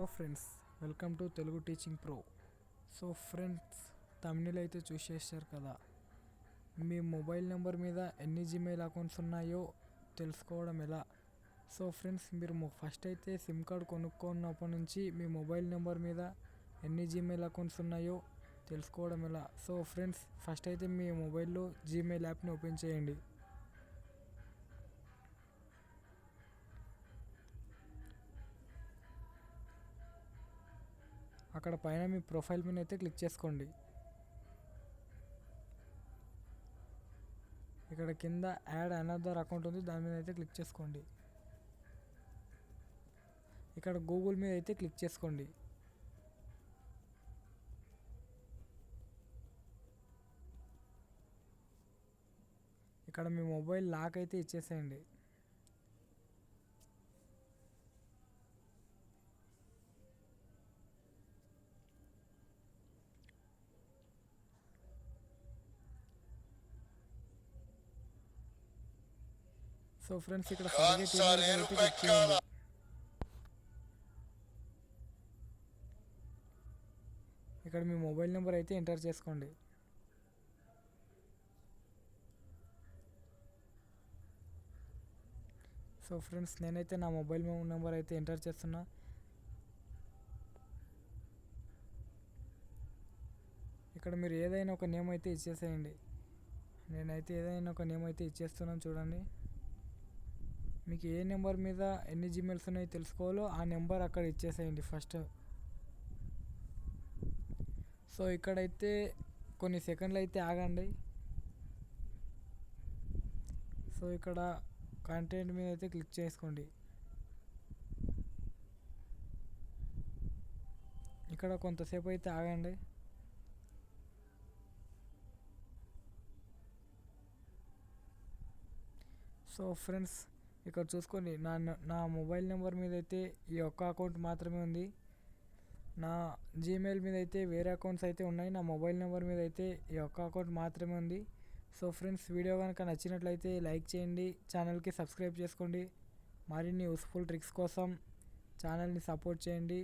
Hello friends, welcome to Telugu teaching pro. So friends, Tamil అయితే చూసేసారు కదా. మీ మొబైల్ నెంబర్ మీద ఎన్ని జీమెయిల్ అకౌంట్స్ ఉన్నాయో తెలుసుకోవడం ఎలా? సో ఫ్రెండ్స్, మీరు ఫస్ట్ అయితే సిమ్ కార్డ్ కొనుక్కున్నప్పటి నుంచి మీ మొబైల్ నెంబర్ మీద ఎన్ని జీమెయిల్ అకౌంట్స్ ఉన్నాయో తెలుసుకోవడం ఎలా? సో ఫ్రెండ్స్, ఫస్ట్ అయితే మీ మొబైల్లో జీమెయిల్ యాప్ని ఓపెన్ చేయండి. అక్కడ పైన మీ ప్రొఫైల్ మీద అయితే క్లిక్ చేసుకోండి. ఇక్కడ కింద యాడ్ అనదర్ అకౌంట్ ఉంది, దాని మీద అయితే క్లిక్ చేసుకోండి. ఇక్కడ గూగుల్ మీద అయితే క్లిక్ చేసుకోండి. ఇక్కడ మీ మొబైల్ లాక్ అయితే ఇచ్చేసేయండి. సో ఫ్రెండ్స్, ఇక్కడ ఫర్గెట్ ఈమెయిల్ మీద అయితే క్లిక్ చేయండి. ఇక్కడ మీ మొబైల్ నెంబర్ అయితే ఎంటర్ చేసుకోండి. సో ఫ్రెండ్స్, నేనైతే నా మొబైల్ నెంబర్ అయితే ఎంటర్ చేస్తున్నా. ఇక్కడ మీరు ఏదైనా ఒక నేమ్ అయితే ఇచ్చేసేయండి. నేనైతే ఏదైనా ఒక నేమ్ అయితే ఇచ్చేస్తున్నాను, చూడండి. మీకు ఏ నెంబర్ మీద ఎన్ని జీమెయిల్స్ ఉన్నాయో తెలుసుకోవాలో ఆ నెంబర్ అక్కడ ఇచ్చేసేయండి ఫస్ట్. సో ఇక్కడైతే కొన్ని సెకండ్లు అయితే ఆగండి. సో ఇక్కడ కంటెంట్ మీద అయితే క్లిక్ చేసుకోండి. ఇక్కడ కొంతసేపు అయితే ఆగండి. సో ఫ్రెండ్స్, ఇక్కడ చూసుకోండి, నా మొబైల్ నెంబర్ మీద అయితే ఈ ఒక్క అకౌంట్ మాత్రమే ఉంది. నా జీమెయిల్ మీద అయితే వేరే అకౌంట్స్ అయితే ఉన్నాయి. నా మొబైల్ నెంబర్ మీద అయితే ఈ ఒక్క అకౌంట్ మాత్రమే ఉంది. సో ఫ్రెండ్స్, వీడియో కనుక నచ్చినట్లయితే లైక్ చేయండి, ఛానల్కి సబ్స్క్రైబ్ చేసుకోండి. మరిన్ని యూస్ఫుల్ ట్రిక్స్ కోసం ఛానల్ని సపోర్ట్ చేయండి.